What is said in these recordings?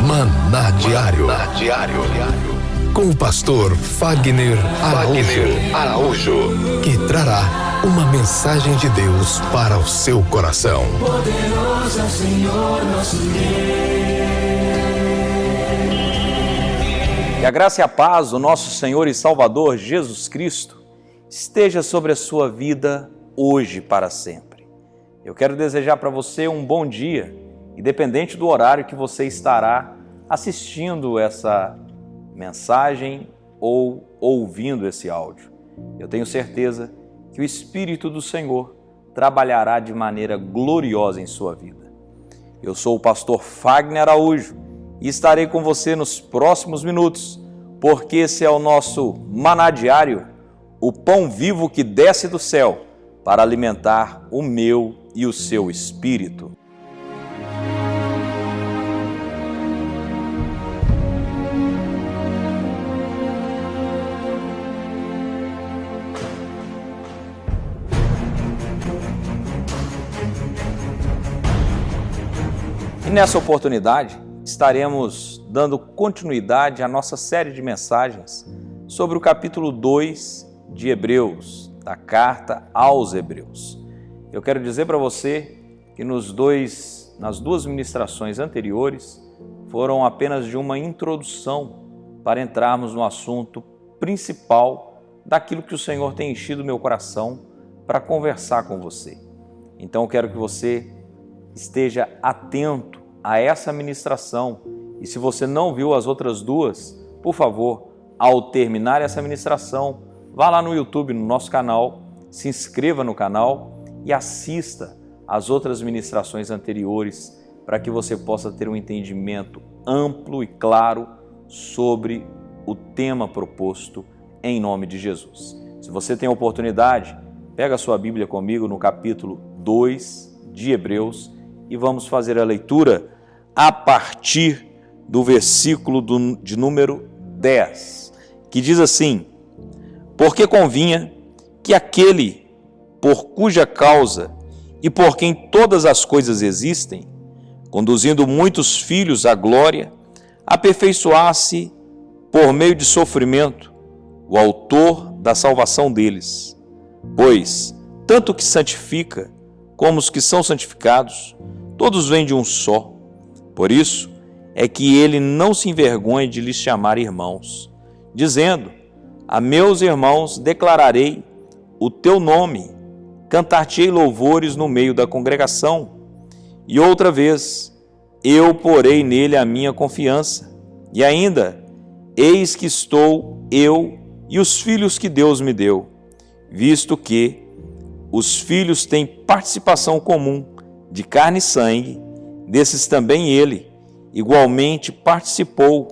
Maná Diário. Com o pastor Fagner Araújo, que trará uma mensagem de Deus para o seu coração. Poderoso é o Senhor nosso Deus. Que a graça e a paz do nosso Senhor e Salvador Jesus Cristo esteja sobre a sua vida hoje e para sempre. Eu quero desejar para você um bom dia, independente do horário que você estará assistindo essa mensagem ou ouvindo esse áudio. Eu tenho certeza que o Espírito do Senhor trabalhará de maneira gloriosa em sua vida. Eu sou o pastor Fagner Araújo e estarei com você nos próximos minutos, porque esse é o nosso Maná Diário, o pão vivo que desce do céu para alimentar o meu e o seu espírito. E nessa oportunidade, estaremos dando continuidade à nossa série de mensagens sobre o capítulo 2 de Hebreus, da carta aos Hebreus. Eu quero dizer para você que nas duas ministrações anteriores foram apenas de uma introdução para entrarmos no assunto principal daquilo que o Senhor tem enchido meu coração para conversar com você. Então eu quero que você esteja atento a essa ministração. E se você não viu as outras duas, por favor, ao terminar essa ministração, vá lá no YouTube, no nosso canal, se inscreva no canal e assista às outras ministrações anteriores para que você possa ter um entendimento amplo e claro sobre o tema proposto em nome de Jesus. Se você tem a oportunidade, pega a sua Bíblia comigo no capítulo 2 de Hebreus e vamos fazer a leitura a partir do versículo de número 10, que diz assim: porque convinha que aquele por cuja causa e por quem todas as coisas existem, conduzindo muitos filhos à glória, aperfeiçoasse por meio de sofrimento o autor da salvação deles. Pois, tanto o que santifica como os que são santificados, todos vêm de um só. Por isso é que ele não se envergonha de lhes chamar irmãos, dizendo: a meus irmãos declararei o teu nome, cantar-te-ei louvores no meio da congregação. E outra vez, eu porei nele a minha confiança. E ainda, eis que estou eu e os filhos que Deus me deu, visto que os filhos têm participação comum de carne e sangue, desses também ele igualmente participou,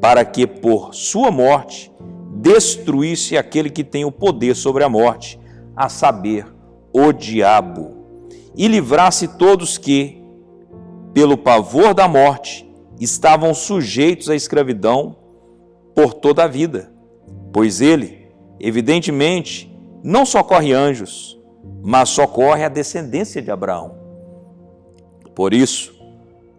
para que por sua morte destruísse aquele que tem o poder sobre a morte, a saber, o diabo, e livrasse todos que, pelo pavor da morte, estavam sujeitos à escravidão por toda a vida. Pois ele, evidentemente, não socorre anjos, mas socorre a descendência de Abraão. Por isso,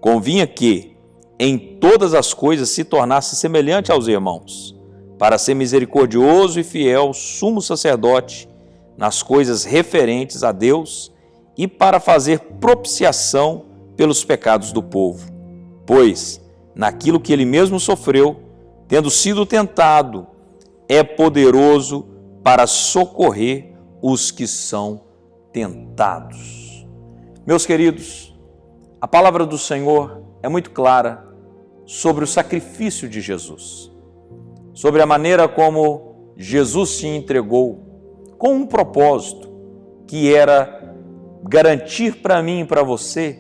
convinha que, em todas as coisas, se tornasse semelhante aos irmãos, para ser misericordioso e fiel sumo sacerdote nas coisas referentes a Deus e para fazer propiciação pelos pecados do povo. Pois, naquilo que ele mesmo sofreu, tendo sido tentado, é poderoso para socorrer os que são tentados. Meus queridos, a palavra do Senhor é muito clara sobre o sacrifício de Jesus, sobre a maneira como Jesus se entregou com um propósito, que era garantir para mim e para você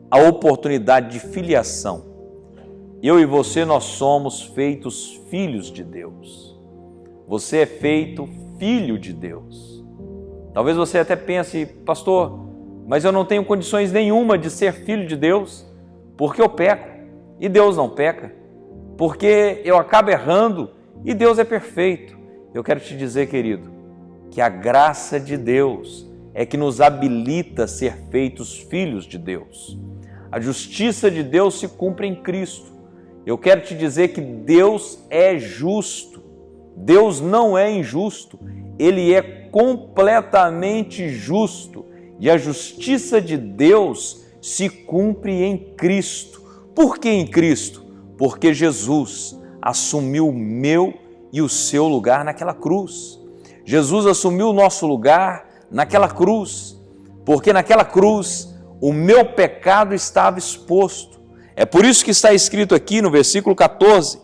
a oportunidade de filiação. Eu e você, nós somos feitos filhos de Deus. Você é feito filho de Deus. Talvez você até pense: pastor, mas eu não tenho condições nenhuma de ser filho de Deus, porque eu peco e Deus não peca, porque eu acabo errando e Deus é perfeito. Eu quero te dizer, querido, que a graça de Deus é que nos habilita a ser feitos filhos de Deus. A justiça de Deus se cumpre em Cristo. Eu quero te dizer que Deus é justo. Deus não é injusto. Ele é completamente justo. E a justiça de Deus se cumpre em Cristo. Por que em Cristo? Porque Jesus assumiu o meu e o seu lugar naquela cruz. Jesus assumiu o nosso lugar naquela cruz, porque naquela cruz o meu pecado estava exposto. É por isso que está escrito aqui no versículo 14: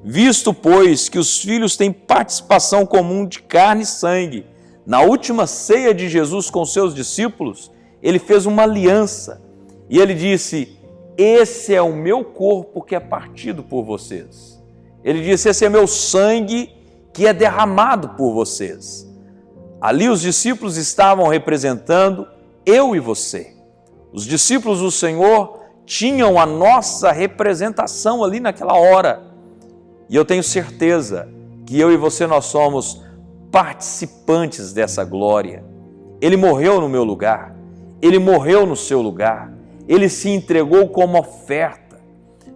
visto, pois, que os filhos têm participação comum de carne e sangue. Na última ceia de Jesus com seus discípulos, ele fez uma aliança e ele disse: esse é o meu corpo que é partido por vocês. Ele disse: esse é meu sangue que é derramado por vocês. Ali os discípulos estavam representando eu e você. Os discípulos do Senhor tinham a nossa representação ali naquela hora. E eu tenho certeza que eu e você, nós somos participantes dessa glória. Ele morreu no meu lugar, ele morreu no seu lugar, ele se entregou como oferta.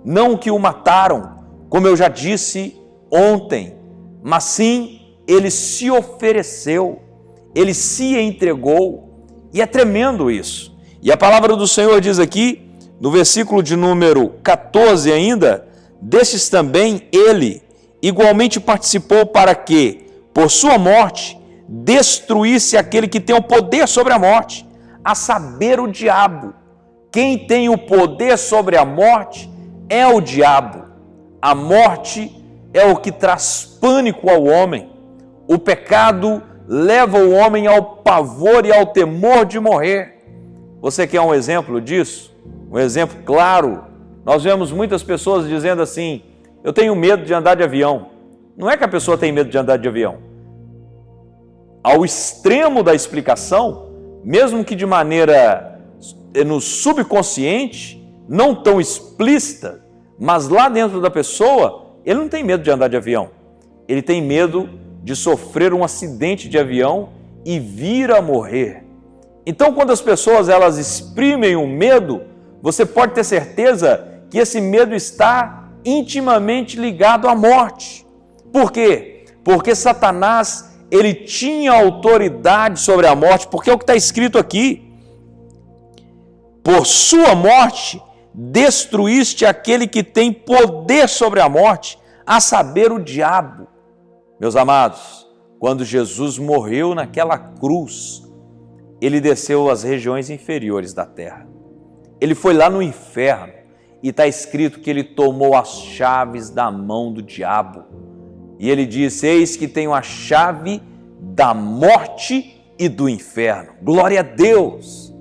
Não que o mataram, como eu já disse ontem, mas sim, ele se ofereceu, ele se entregou, e é tremendo isso. E a palavra do Senhor diz aqui, no versículo de número 14 ainda: destes também ele igualmente participou para que, por sua morte, destruísse aquele que tem o poder sobre a morte, a saber, o diabo. Quem tem o poder sobre a morte é o diabo. A morte é o que traz pânico ao homem. O pecado leva o homem ao pavor e ao temor de morrer. Você quer um exemplo disso? Um exemplo claro? Nós vemos muitas pessoas dizendo assim: eu tenho medo de andar de avião. Não é que a pessoa tem medo de andar de avião. Ao extremo da explicação, mesmo que de maneira no subconsciente, não tão explícita, mas lá dentro da pessoa, ele não tem medo de andar de avião. Ele tem medo de sofrer um acidente de avião e vir a morrer. Então, quando as pessoas elas exprimem o medo, você pode ter certeza que esse medo está intimamente ligado à morte. Por quê? Porque Satanás, ele tinha autoridade sobre a morte, porque é o que está escrito aqui: por sua morte destruíste aquele que tem poder sobre a morte, a saber, o diabo. Meus amados, quando Jesus morreu naquela cruz, ele desceu às regiões inferiores da terra. Ele foi lá no inferno e está escrito que ele tomou as chaves da mão do diabo. E ele disse: eis que tenho a chave da morte e do inferno. Glória a Deus!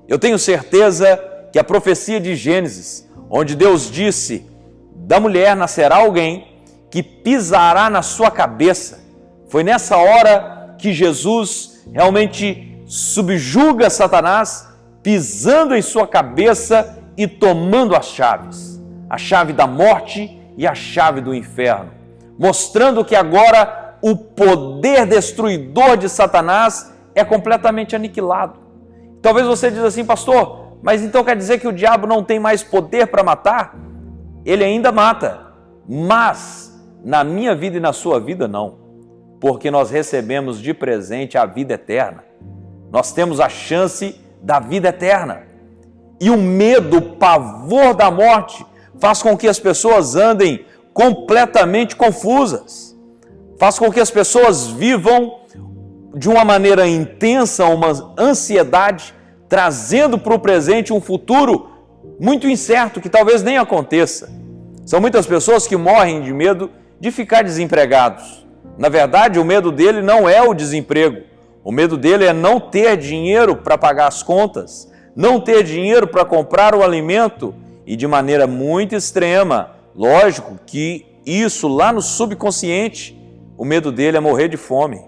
Eu tenho certeza que a profecia de Gênesis, onde Deus disse: da mulher nascerá alguém que pisará na sua cabeça, foi nessa hora que Jesus realmente subjuga Satanás, pisando em sua cabeça e tomando as chaves, a chave da morte e a chave do inferno, mostrando que agora o poder destruidor de Satanás é completamente aniquilado. Talvez você diz assim: pastor, mas então quer dizer que o diabo não tem mais poder para matar? Ele ainda mata, mas na minha vida e na sua vida não, porque nós recebemos de presente a vida eterna. Nós temos a chance da vida eterna. E o medo, o pavor da morte faz com que as pessoas andem completamente confusas, faz com que as pessoas vivam de uma maneira intensa, uma ansiedade, trazendo para o presente um futuro muito incerto, que talvez nem aconteça. São muitas pessoas que morrem de medo de ficar desempregados. Na verdade, o medo dele não é o desemprego. O medo dele é não ter dinheiro para pagar as contas, não ter dinheiro para comprar o alimento e, de maneira muito extrema, lógico que isso lá no subconsciente, o medo dele é morrer de fome.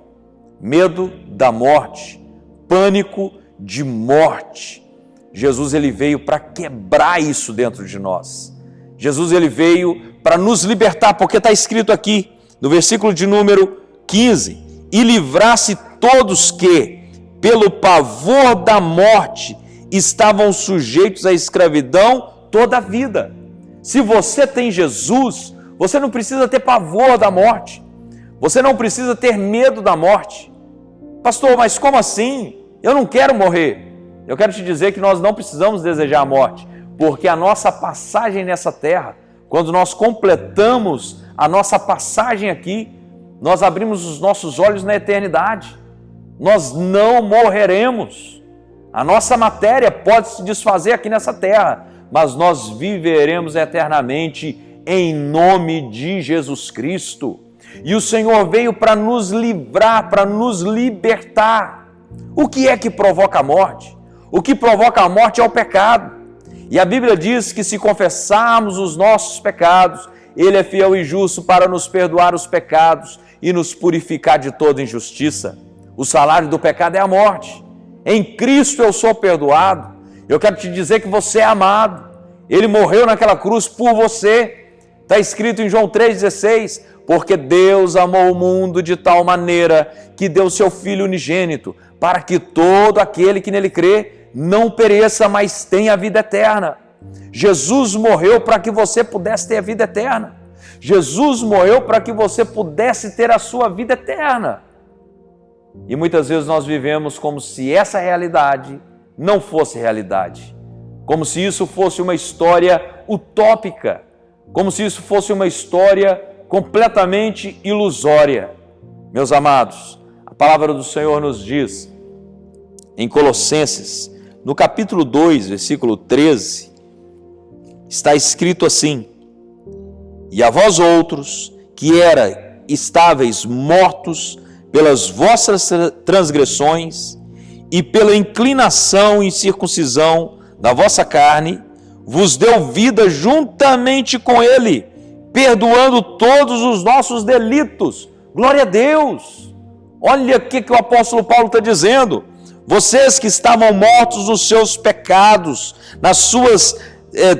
Medo da morte, pânico de morte. Jesus ele veio para quebrar isso dentro de nós. Jesus ele veio para nos libertar, porque está escrito aqui no versículo de número 15: e livrasse todos que, pelo pavor da morte, estavam sujeitos à escravidão toda a vida. Se você tem Jesus, você não precisa ter pavor da morte. Você não precisa ter medo da morte. Pastor, mas como assim? Eu não quero morrer. Eu quero te dizer que nós não precisamos desejar a morte, porque a nossa passagem nessa terra, quando nós completamos a nossa passagem aqui, nós abrimos os nossos olhos na eternidade. Nós não morreremos. A nossa matéria pode se desfazer aqui nessa terra, mas nós viveremos eternamente em nome de Jesus Cristo. E o Senhor veio para nos livrar, para nos libertar. O que é que provoca a morte? O que provoca a morte é o pecado. E a Bíblia diz que se confessarmos os nossos pecados, Ele é fiel e justo para nos perdoar os pecados e nos purificar de toda injustiça. O salário do pecado é a morte. Em Cristo eu sou perdoado. Eu quero te dizer que você é amado. Ele morreu naquela cruz por você. Está escrito em João 3,16, porque Deus amou o mundo de tal maneira que deu seu Filho unigênito, para que todo aquele que nele crê não pereça, mas tenha a vida eterna. Jesus morreu para que você pudesse ter a vida eterna. Jesus morreu para que você pudesse ter a sua vida eterna. E muitas vezes nós vivemos como se essa realidade não fosse realidade, como se isso fosse uma história utópica, como se isso fosse uma história completamente ilusória. Meus amados, a palavra do Senhor nos diz em Colossenses, no capítulo 2, versículo 13, está escrito assim: e a vós outros, que estáveis mortos pelas vossas transgressões e pela inclinação e circuncisão da vossa carne, vos deu vida juntamente com Ele, perdoando todos os nossos delitos. Glória a Deus! Olha o que o apóstolo Paulo está dizendo. Vocês que estavam mortos nos seus pecados, nas suas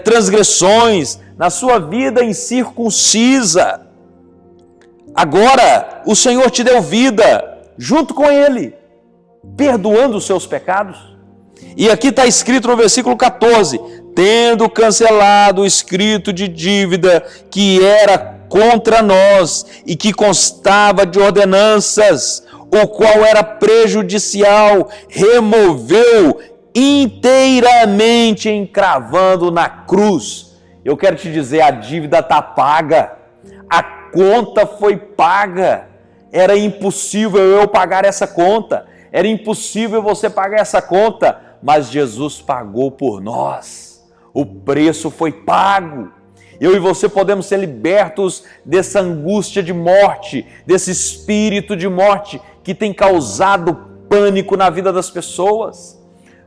transgressões, na sua vida incircuncisa, agora o Senhor te deu vida junto com Ele, perdoando os seus pecados. E aqui está escrito no versículo 14, tendo cancelado o escrito de dívida que era contra nós e que constava de ordenanças, o qual era prejudicial, removeu inteiramente, encravando na cruz. Eu quero te dizer, a dívida está paga, a conta foi paga. Era impossível eu pagar essa conta, era impossível você pagar essa conta, mas Jesus pagou por nós. O preço foi pago. Eu e você podemos ser libertos dessa angústia de morte, desse espírito de morte que tem causado pânico na vida das pessoas.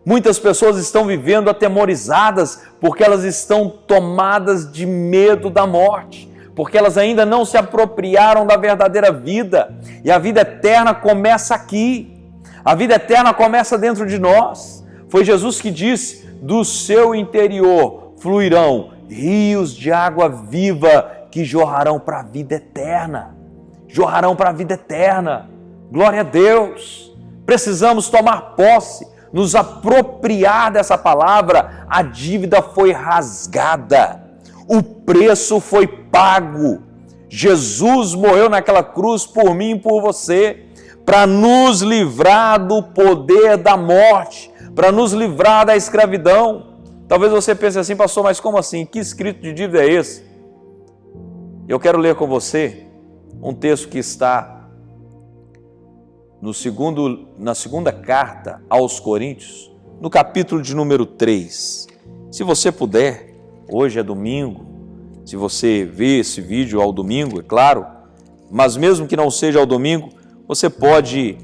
Muitas pessoas estão vivendo atemorizadas porque elas estão tomadas de medo da morte, porque elas ainda não se apropriaram da verdadeira vida. E a vida eterna começa aqui. A vida eterna começa dentro de nós. Foi Jesus que disse: do seu interior fluirão rios de água viva que jorrarão para a vida eterna. Jorrarão para a vida eterna. Glória a Deus. Precisamos tomar posse, nos apropriar dessa palavra. A dívida foi rasgada. O preço foi pago. Jesus morreu naquela cruz por mim e por você, para nos livrar do poder da morte, para nos livrar da escravidão. Talvez você pense assim: pastor, mas como assim? Que escrito de dívida é esse? Eu quero ler com você um texto que está na segunda carta aos Coríntios, no capítulo de número 3. Se você puder, hoje é domingo, se você vê esse vídeo ao domingo, é claro, mas mesmo que não seja ao domingo, você pode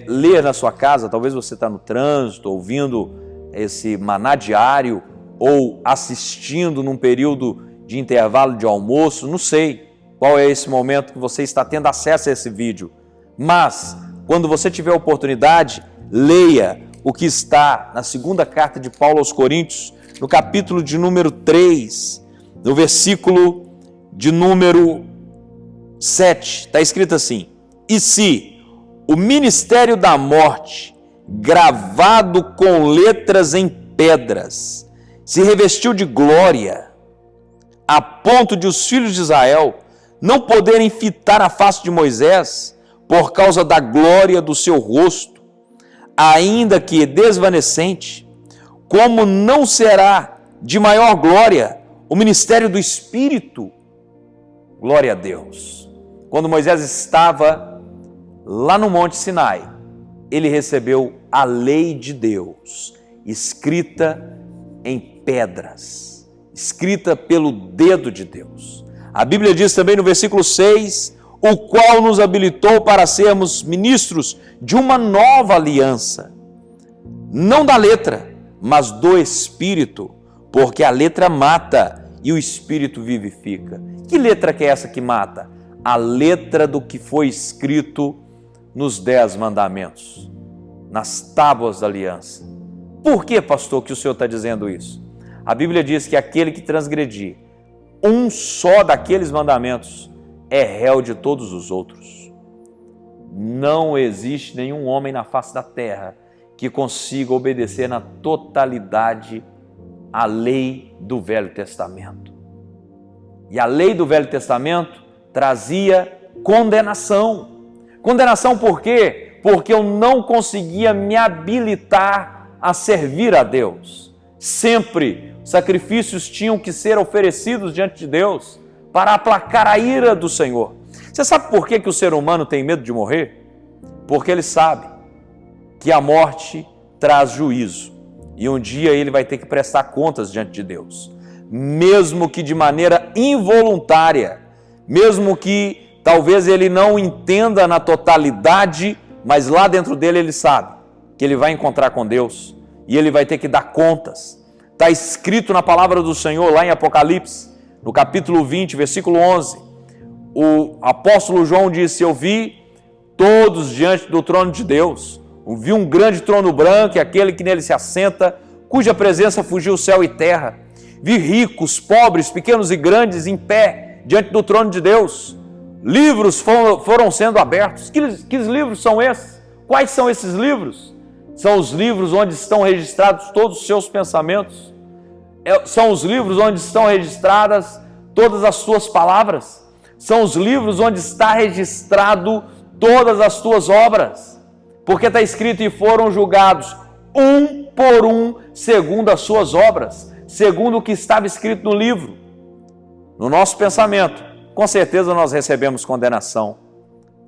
ler na sua casa. Talvez você está no trânsito, ouvindo esse maná diário, ou assistindo num período de intervalo de almoço, não sei qual é esse momento que você está tendo acesso a esse vídeo, mas quando você tiver oportunidade, leia o que está na segunda carta de Paulo aos Coríntios, no capítulo de número 3, no versículo de número 7, está escrito assim: e se o ministério da morte gravado com letras em pedras, se revestiu de glória, a ponto de os filhos de Israel não poderem fitar a face de Moisés por causa da glória do seu rosto, ainda que desvanecente, como não será de maior glória o ministério do Espírito? Glória a Deus. Quando Moisés estava lá no Monte Sinai, ele recebeu a lei de Deus, escrita em pedras, escrita pelo dedo de Deus. A Bíblia diz também no versículo 6, o qual nos habilitou para sermos ministros de uma nova aliança, não da letra, mas do Espírito, porque a letra mata e o Espírito vivifica. Que letra que é essa que mata? A letra do que foi escrito nos 10 mandamentos, nas tábuas da aliança. Por que, pastor, que o senhor está dizendo isso? A Bíblia diz que aquele que transgredir um só daqueles mandamentos é réu de todos os outros. Não existe nenhum homem na face da terra que consiga obedecer na totalidade a lei do Velho Testamento. E a lei do Velho Testamento trazia condenação. Condenação por quê? Porque eu não conseguia me habilitar a servir a Deus. Sempre sacrifícios tinham que ser oferecidos diante de Deus para aplacar a ira do Senhor. Você sabe por que o ser humano tem medo de morrer? Porque ele sabe que a morte traz juízo e um dia ele vai ter que prestar contas diante de Deus. Mesmo que de maneira involuntária, mesmo que talvez ele não entenda na totalidade, mas lá dentro dele ele sabe que ele vai encontrar com Deus e ele vai ter que dar contas. Está escrito na palavra do Senhor lá em Apocalipse, no capítulo 20, versículo 11. O apóstolo João disse: eu vi todos diante do trono de Deus, vi um grande trono branco e aquele que nele se assenta, cuja presença fugiu céu e terra. Vi ricos, pobres, pequenos e grandes em pé diante do trono de Deus. Livros foram sendo abertos. Que livros são esses? Quais são esses livros? São os livros onde estão registrados todos os seus pensamentos. São os livros onde estão registradas todas as suas palavras. São os livros onde está registrado todas as tuas obras. Porque está escrito: e foram julgados um por um segundo as suas obras, segundo o que estava escrito no livro. No nosso pensamento, com certeza nós recebemos condenação.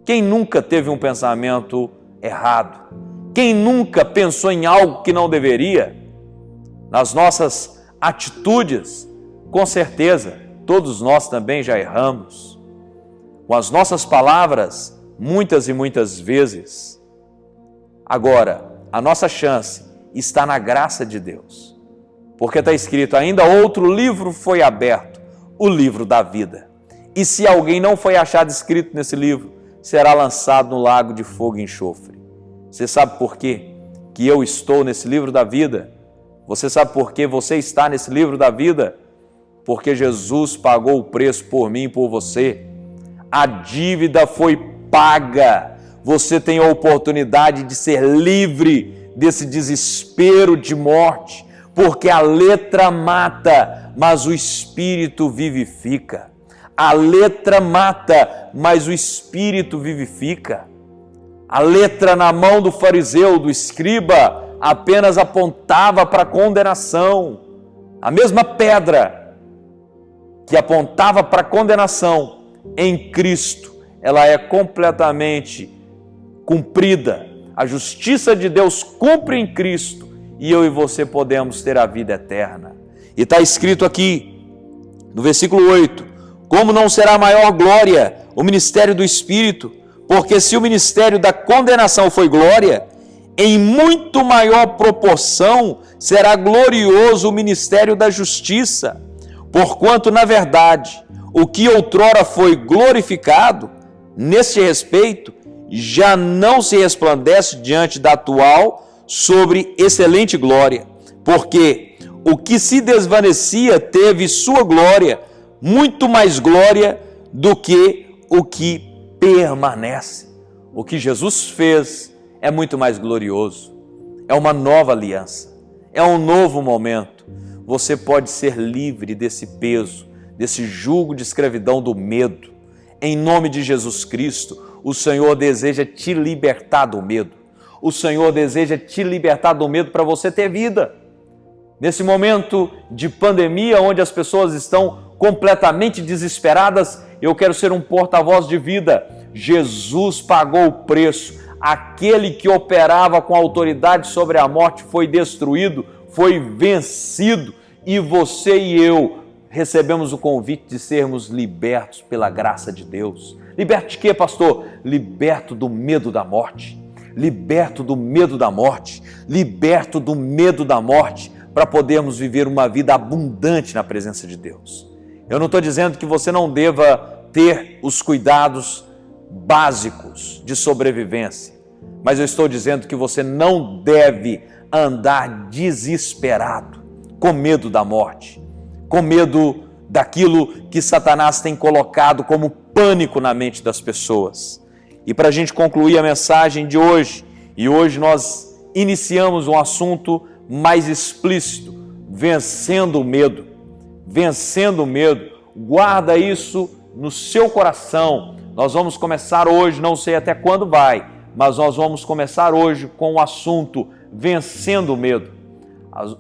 Quem nunca teve um pensamento errado? Quem nunca pensou em algo que não deveria? Nas nossas atitudes, com certeza, todos nós também já erramos. Com as nossas palavras, muitas e muitas vezes. Agora, a nossa chance está na graça de Deus. Porque está escrito: ainda outro livro foi aberto, o livro da vida. E se alguém não foi achado escrito nesse livro, será lançado no lago de fogo e enxofre. Você sabe por quê que eu estou nesse livro da vida? Você sabe por que você está nesse livro da vida? Porque Jesus pagou o preço por mim e por você. A dívida foi paga. Você tem a oportunidade de ser livre desse desespero de morte, porque a letra mata, mas o Espírito vivifica. A letra mata, mas o Espírito vivifica. A letra na mão do fariseu, do escriba, apenas apontava para a condenação. A mesma pedra que apontava para a condenação, em Cristo, ela é completamente cumprida. A justiça de Deus cumpre em Cristo e eu e você podemos ter a vida eterna. E está escrito aqui, no versículo 8, como não será maior glória o ministério do Espírito? Porque se o ministério da condenação foi glória, em muito maior proporção será glorioso o ministério da justiça. Porquanto, na verdade, o que outrora foi glorificado, neste respeito, já não se resplandece diante da atual sobre excelente glória. Porque o que se desvanecia teve sua glória, muito mais glória do que o que permanece. O que Jesus fez é muito mais glorioso. é uma nova aliança, é um novo momento. Você pode ser livre desse peso, desse jugo de escravidão do medo. Em nome de Jesus Cristo, o Senhor deseja te libertar do medo. O Senhor deseja te libertar do medo para você ter vida. Nesse momento de pandemia, onde as pessoas estão completamente desesperadas, eu quero ser um porta-voz de vida. Jesus pagou o preço. Aquele que operava com autoridade sobre a morte foi destruído, foi vencido, e você e eu recebemos o convite de sermos libertos pela graça de Deus. Liberto de quê, pastor? Liberto do medo da morte. Liberto do medo da morte. Liberto do medo da morte, para podermos viver uma vida abundante na presença de Deus. Eu não estou dizendo que você não deva ter os cuidados básicos de sobrevivência, mas eu estou dizendo que você não deve andar desesperado, com medo da morte, com medo daquilo que Satanás tem colocado como pânico na mente das pessoas. E para a gente concluir a mensagem de hoje, e hoje nós iniciamos um assunto mais explícito, vencendo o medo. Vencendo o medo. Guarda isso no seu coração. Nós vamos começar hoje, não sei até quando vai, mas nós vamos começar hoje com o assunto vencendo o medo.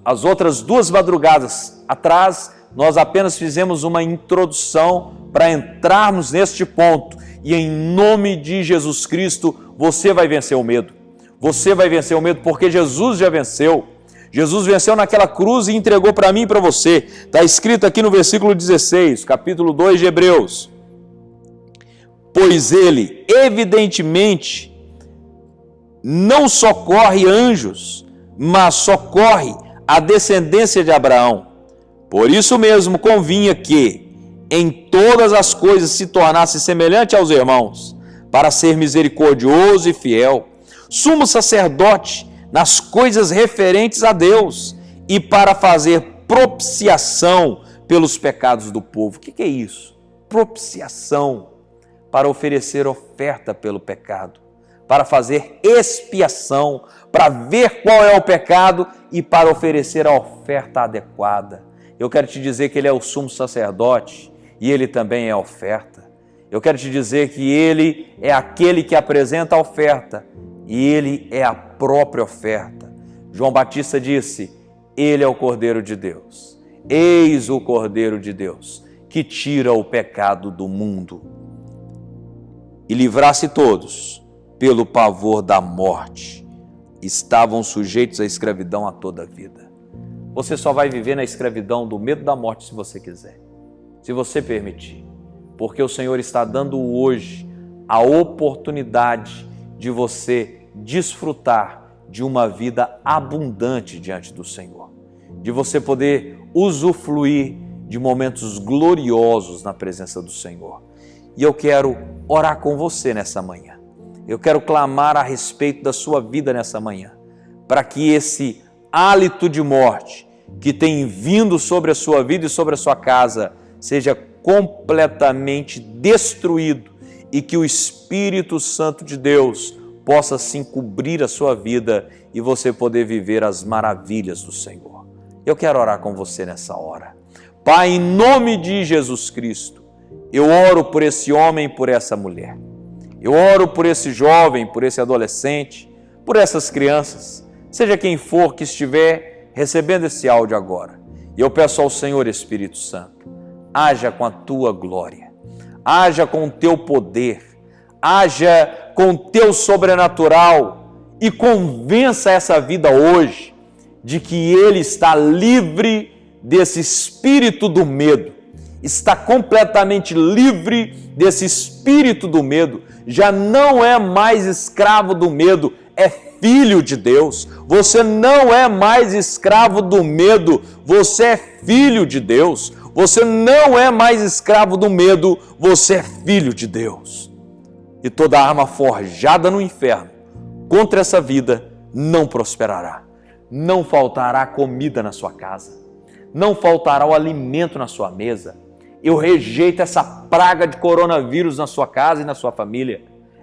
As outras 2 madrugadas atrás, nós apenas fizemos uma introdução para entrarmos neste ponto. E em nome de Jesus Cristo, você vai vencer o medo. Você vai vencer o medo porque Jesus já venceu. Jesus venceu naquela cruz e entregou para mim e para você. Está escrito aqui no versículo 16, capítulo 2 de Hebreus. Pois ele, evidentemente, não socorre anjos, mas socorre a descendência de Abraão. Por isso mesmo convinha que em todas as coisas se tornasse semelhante aos irmãos, para ser misericordioso e fiel, sumo sacerdote nas coisas referentes a Deus e para fazer propiciação pelos pecados do povo. O que é isso? Propiciação, para oferecer oferta pelo pecado, para fazer expiação, para ver qual é o pecado e para oferecer a oferta adequada. Eu quero te dizer que ele é o sumo sacerdote e ele também é a oferta. Eu quero te dizer que ele é aquele que apresenta a oferta e ele é a própria oferta. João Batista disse, ele é o Cordeiro de Deus. Eis o Cordeiro de Deus, que tira o pecado do mundo. E livrasse todos pelo pavor da morte. Estavam sujeitos à escravidão a toda a vida. Você só vai viver na escravidão do medo da morte se você quiser, se você permitir. Porque o Senhor está dando hoje a oportunidade de você desfrutar de uma vida abundante diante do Senhor. De você poder usufruir de momentos gloriosos na presença do Senhor. E eu quero orar com você nessa manhã. Eu quero clamar a respeito da sua vida nessa manhã, para que esse hálito de morte que tem vindo sobre a sua vida e sobre a sua casa seja completamente destruído e que o Espírito Santo de Deus possa sim cobrir a sua vida e você poder viver as maravilhas do Senhor. Eu quero orar com você nessa hora. Pai, em nome de Jesus Cristo, eu oro por esse homem e por essa mulher. Eu oro por esse jovem, por esse adolescente, por essas crianças, seja quem for que estiver recebendo esse áudio agora. E eu peço ao Senhor Espírito Santo, haja com a tua glória, haja com o teu poder, haja com o teu sobrenatural e convença essa vida hoje de que ele está livre desse espírito do medo, está completamente livre desse espírito do medo, já não é mais escravo do medo, é filho de Deus. Você não é mais escravo do medo, você é filho de Deus. Você não é mais escravo do medo, você é filho de Deus. E toda arma forjada no inferno contra essa vida não prosperará. Não faltará comida na sua casa, não faltará o alimento na sua mesa. Eu rejeito essa praga de coronavírus na sua casa e na sua família.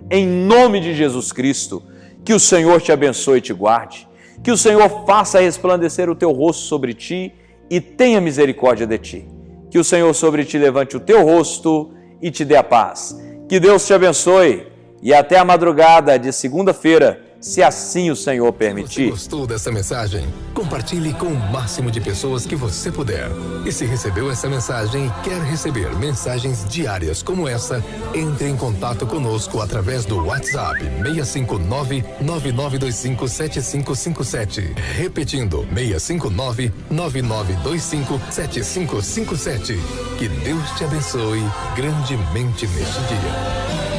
Em nome de Jesus Cristo, que o Senhor te abençoe e te guarde, Que o Senhor faça resplandecer o teu rosto sobre ti e tenha misericórdia de ti. Que o Senhor sobre ti levante o teu rosto e te dê a paz. Que Deus te abençoe e até a madrugada de segunda-feira, se assim o Senhor permitir. Se você gostou dessa mensagem, compartilhe com o máximo de pessoas que você puder. E se recebeu essa mensagem e quer receber mensagens diárias como essa, entre em contato conosco através do WhatsApp 659-9925-7557. Repetindo, 659-9925-7557. Que Deus te abençoe grandemente neste dia.